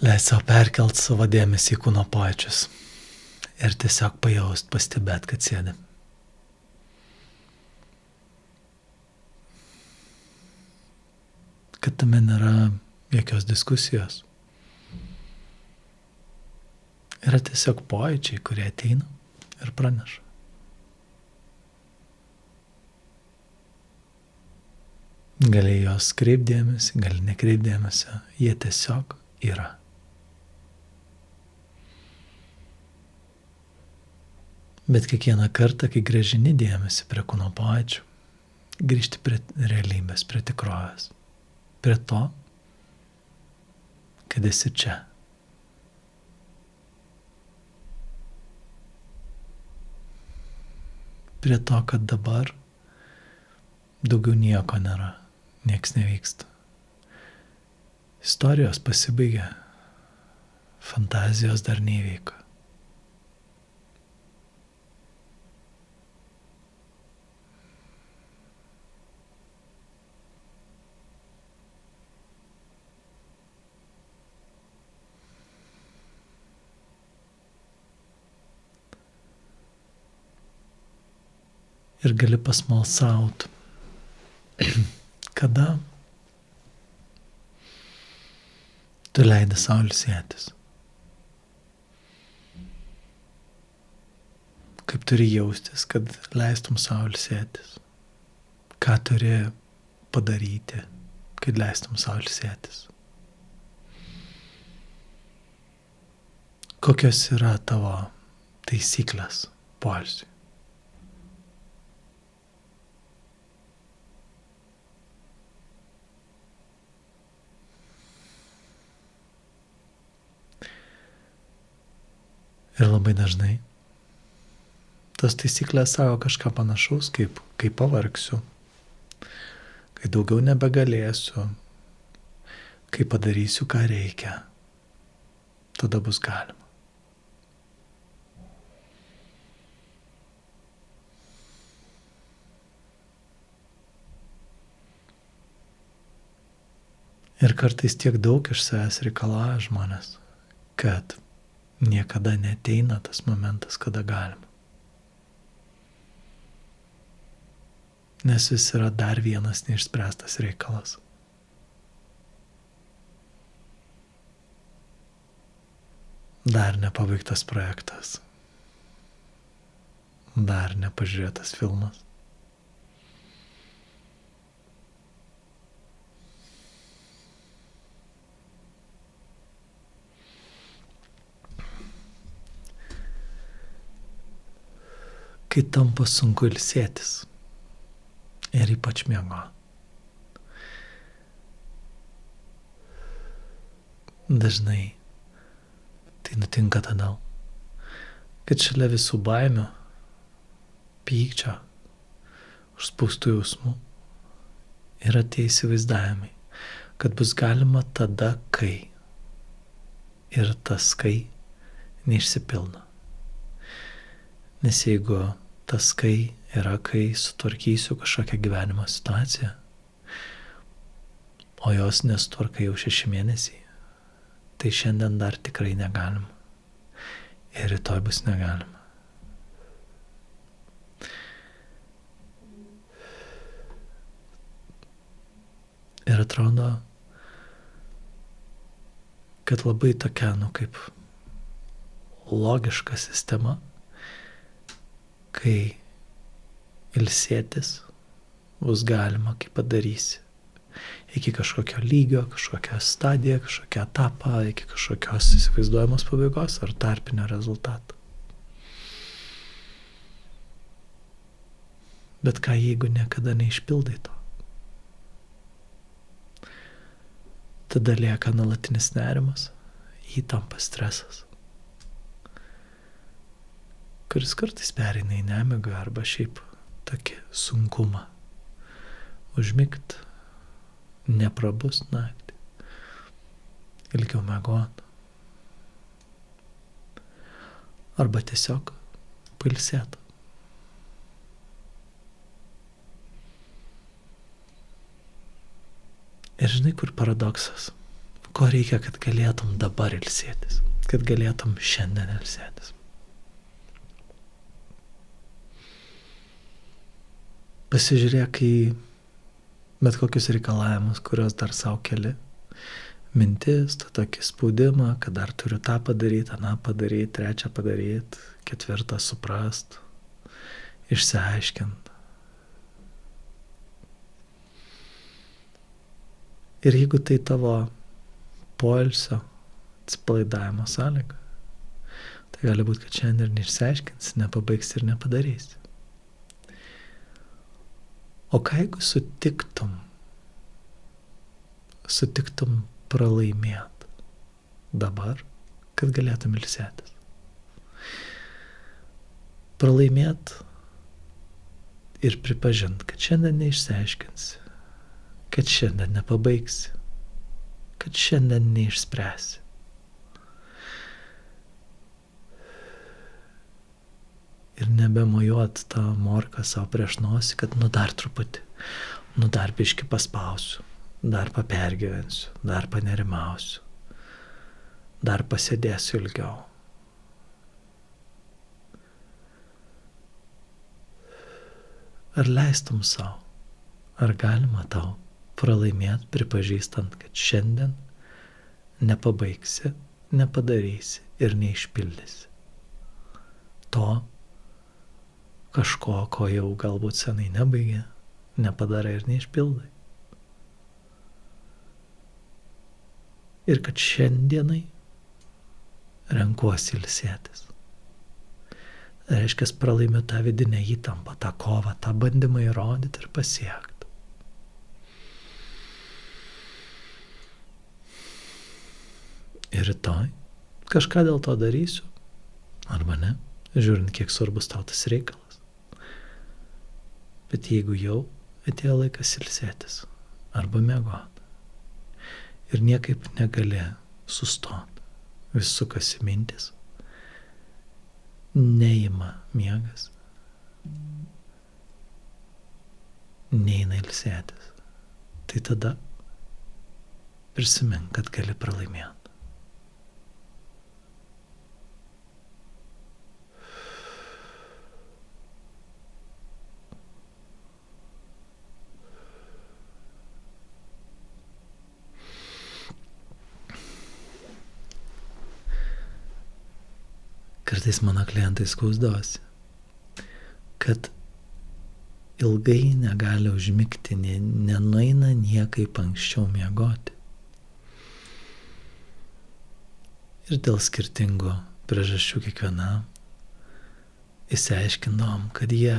Leis savo perkelt savo dėmesį į kūno pojūčius ir tiesiog pajaust, pastebėt, kad sėdi. Kad tame nėra jokios diskusijos. Yra tiesiog pojūčiai, kurie ateina ir praneša. Gali jos kreipdėmėsi, gali nekreipdėmėsi, jie tiesiog yra. Bet kiekvieną kartą, kai grąžini dėmesį prie kūno pojūčių, grįžti prie realybės, prie tikrovės, prie to, kad esi čia. Prie to, kad dabar daugiau nieko nėra, nieks nevyksta. Istorijos pasibaigė, fantazijos dar neįvyko. Ir gali pasmalsaut, kada tu leidi sau ilsėtis. Kaip turi jaustis, kad leistum sau ilsėtis. Ką turi padaryti, kad leistum sau ilsėtis. Kokios yra tavo taisyklės poilsiui. Ir labai dažnai tos taisyklės sako kažką panašaus, kaip pavargsiu, kai daugiau nebegalėsiu, kai padarysiu, ką reikia, tada bus galima. Ir kartais tiek daug iš savęs reikalauja žmonės, kad niekada neateina tas momentas, kada galima. Nes vis yra dar vienas neišspręstas reikalas. Dar nepabaigtas projektas. Dar nepažiūrėtas filmas. Kai tampa sunku ilsėtis ir ypač miegot. Dažnai tai nutinka tada, kad šalia visų baimių, pykčio, užspaustų jausmų yra tie įsivaizdavimai, kad bus galima tada, kai. Ir tas kai neišsipildo. Nes jeigu tas kai yra, kai sutvarkysiu kažkokią gyvenimo situaciją, o jos nesutvarkai jau 6 mėnesiai, tai šiandien dar tikrai negalima. Ir rytoj bus negalima. Ir atrodo, kad labai tokia, kaip logiška sistema, kai ilsėtis bus galima, kai padarysi. Iki kažkokio lygio, kažkokią stadiją, kažkokią etapą, iki kažkokios įsivaizduojamos pabaigos ar tarpinio rezultato. Bet ką jeigu niekada neišpildai to? Tada lieka nuolatinis nerimas, įtampa, stresas, kuris kartais pereina į nemigą arba šiaip tokį sunkumą. Užmigt, neprabust naktį, ilgiau miegot. Arba tiesiog pailsėt. Ir žinai, kur paradoksas, ko reikia, kad galėtum dabar ilsėtis, kad galėtum šiandien ilsėtis. Pasižiūrėk į bet kokius reikalavimus, kuriuos dar savo keli. Mintis, tą tokį spaudimą, kad dar turiu tą padaryti, aną padaryti, trečią padaryti, ketvirtą suprast, išsiaiškint. Ir jeigu tai tavo poilsio, atsipalaidavimo sąlyga, tai gali būti, kad šiandien ir neišsiaiškinsi, nepabaigsi ir nepadarysi. O ką jeigu sutiktum pralaimėt dabar, kad galėtum ilsėtis? Pralaimėt ir pripažint, kad šiandien neišsiaiškinsi, kad šiandien nepabaigsi, kad šiandien neišspręsi. Ir nebemojuot tą morką savo prieš nosį, kad dar truputį, dar biškį paspausiu, dar papergyvensiu, dar panerimausiu, dar pasėdėsiu ilgiau. Ar leistum savo, ar galima tau pralaimėti, pripažįstant, kad šiandien nepabaigsi, nepadarysi ir neišpildysi to kažko, ko jau galbūt senai nebaigė, nepadarai ir neišpildai. Ir kad šiandienai renkuosi ilsėtis. Tai reiškia, pralaimiu tą vidinę įtampą, tą kovą, tą bandymą įrodyti ir pasiekti. Ir rytoj kažką dėl to darysiu, arba ne, žiūrint, kiek svarbus tau tas reikalas. Bet jeigu jau atėjo laikas ilsėtis arba miegoti ir niekaip negali sustoti, vis sukasi mintis, neima miegas, neina ilsėtis, tai tada prisimink, kad gali pralaimėti. Kartais mano klientai skųsdavosi, kad ilgai negali užmigti, nenueina niekaip anksčiau miegoti. Ir dėl skirtingų priežasčių kiekvienam išsiaiškindavom, kad jie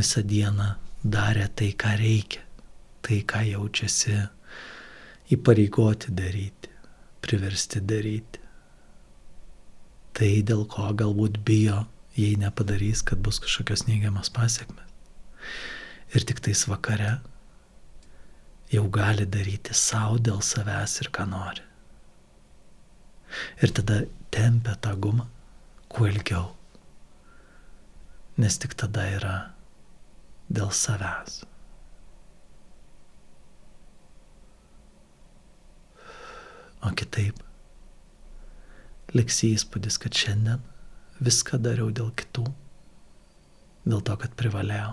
visą dieną darė tai, ką reikia, tai, ką jaučiasi įpareigoti daryti, priversti daryti. Tai, dėl ko galbūt bijo, jei nepadarys, kad bus kažkokios neigiamas pasiekmes. Ir tik tais vakare jau gali daryti savo dėl savęs ir ką nori. Ir tada tempia tą gumą kuo ilgiau, nes tik tada yra dėl savęs. O kitaip liks įspūdis, kad šiandien viską dariau dėl kitų, dėl to, kad privalėjau.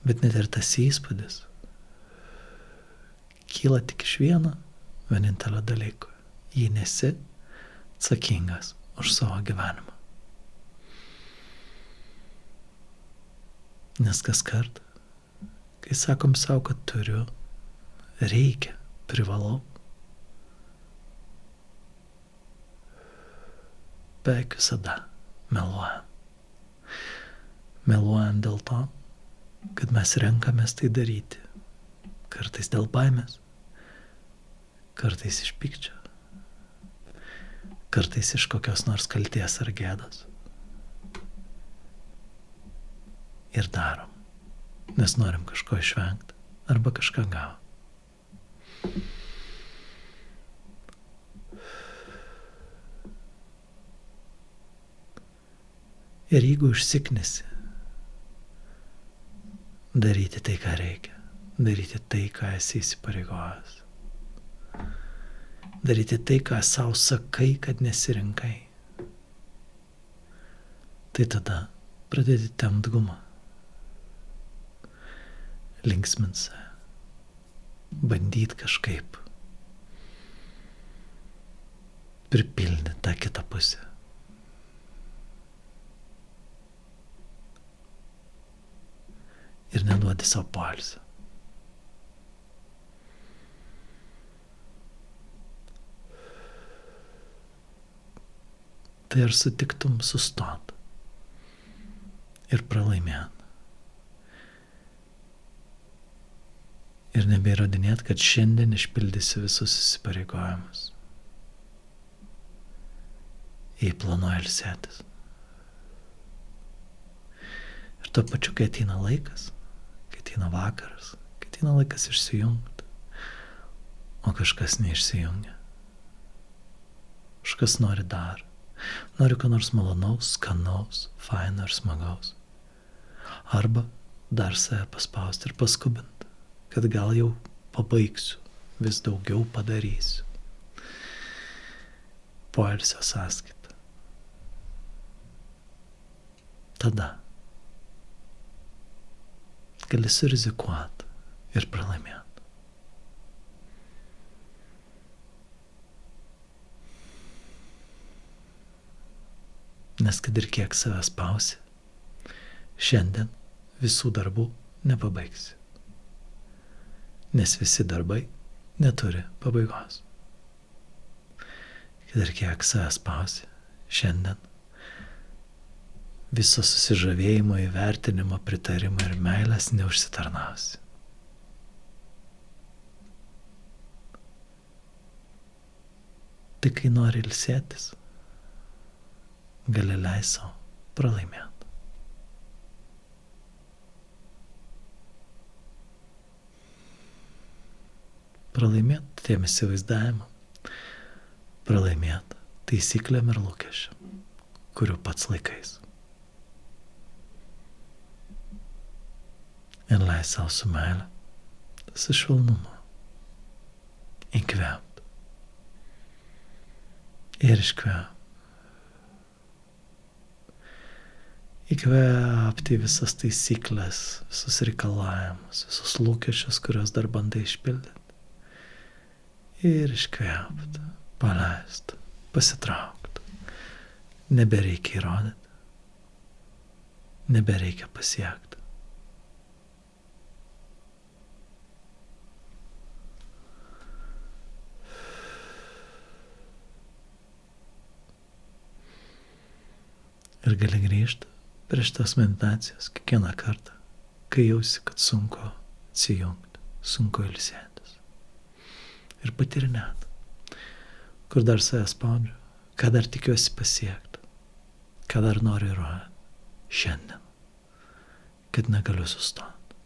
Bet net ir tas įspūdis kyla tik iš vienintelio dalyko. Jei nesi atsakingas už savo gyvenimą. Nes kas kart, kai sakom savo, kad turiu, reikia, privalau, beveik visada meluojam. Meluojam dėl to, kad mes renkamės tai daryti. Kartais dėl baimės, kartais iš pykčio, kartais iš kokios nors kalties ar gėdos. Ir darom, nes norim kažko išvengti arba kažką gauti. Ir jeigu užsiknisi daryti tai, ką reikia, daryti tai, ką esi įsipareigojęs. Daryti tai, ką savo sakai, kad nesirinkai. Tai tada pradėti tempt gumą. Linksmint save. Bandyt kažkaip pripildyti tą kitą pusę. Ir neduoti savo poilsio. Tai ar sutiktum sustot ir pralaimėt? Ir nebeįrodinėt, kad šiandien išpildysi visus įsipareigojimus. Jei planuoji ilsėtis. Ir tuo pačiu, kai ateina laikas, kai ateina vakaras, kai ateina laikas išsijungti, o kažkas neišsijungia. Kažkas nori dar. Nori ką nors malonaus, skanaus, faino ir smagaus. Arba dar save paspausti ir paskubinti, kad gal jau pabaigsiu, vis daugiau padarysiu. Poilsio sąskaita. Tada gali surizikuoti ir pralaimėti. Nes kad ir kiek savęs spausi, šiandien visų darbų nepabaigsi. Nes visi darbai neturi pabaigos. Kad ir kiek savęs spausi, šiandien viso susižavėjimo, įvertinimo, pritarimo ir meilės neužsitarnausi. Tai kai nori ilsėtis, gali leisti savo pralaimėti. Pralaimėti tiem įsivaizdavimam, pralaimėti taisyklėm ir lūkesčiam, kurių pats laikais. Ir leisti savo su meile, su švelnumu įkvėpti ir iškvėpti. Įkvėpti visas taisyklės, visus reikalavimus, visus lūkesčius, kuriuos dar bandai išpildyti. Ir iškvėpti, paleisti, pasitraukti. Nebereikia įrodyti, nebereikia pasiekti. Ir gali grįžti prie šitos meditacijos kiekvieną kartą, kai jausi, kad sunku atsijungti, sunku ilsėtis. Ir patyrinėt, kur dar save spaudžiu, ką dar tikiuosi pasiekti, ką dar noriu įrodyti šiandien, kad negaliu sustoti,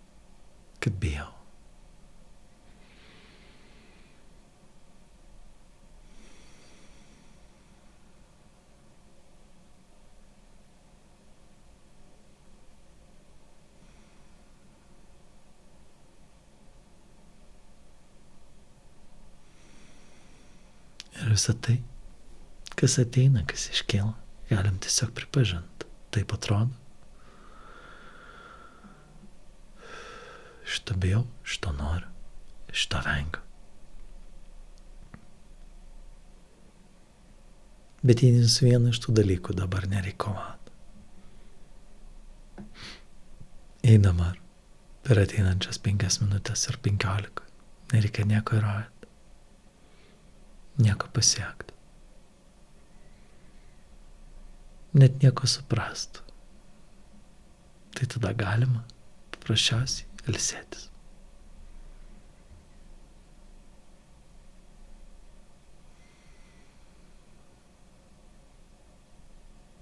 kad bijau. Ir visą tai, kas ateina, kas iškyla, galim tiesiog pripažinti. Taip atrodo. Šito bijau, šito noriu, šito vengiu. Bet jei su vienu iš tų dalykų dabar nereikia kovoti. Jei dabar per ateinančias 5 minutės ar 15 nereikia nieko įrodyti. Nieko pasiekti. Net nieko suprasti. Tai tada galima paprasčiausiai ilsėtis.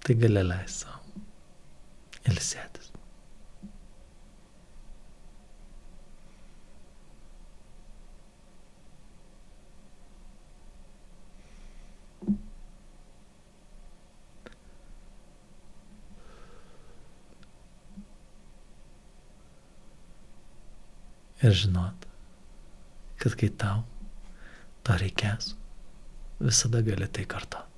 Tai gali leisti savo ilsėtis. Ir žinot, kad kai tau to reikės, visada gali tai kartot.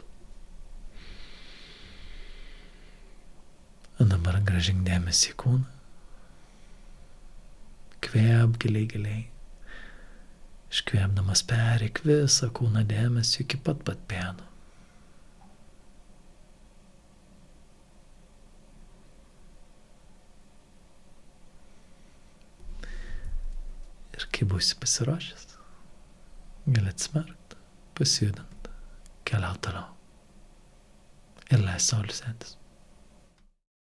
O dabar grąžink dėmesį į kūną. Kvėp giliai giliai. Iškvėpdamas pereik visą kūną dėmesį iki pat pėdų. Ir kai būsi pasiruošęs, gali atsimerkti, pasijudinti, keliauti toliau ir leis sau ilsėtis.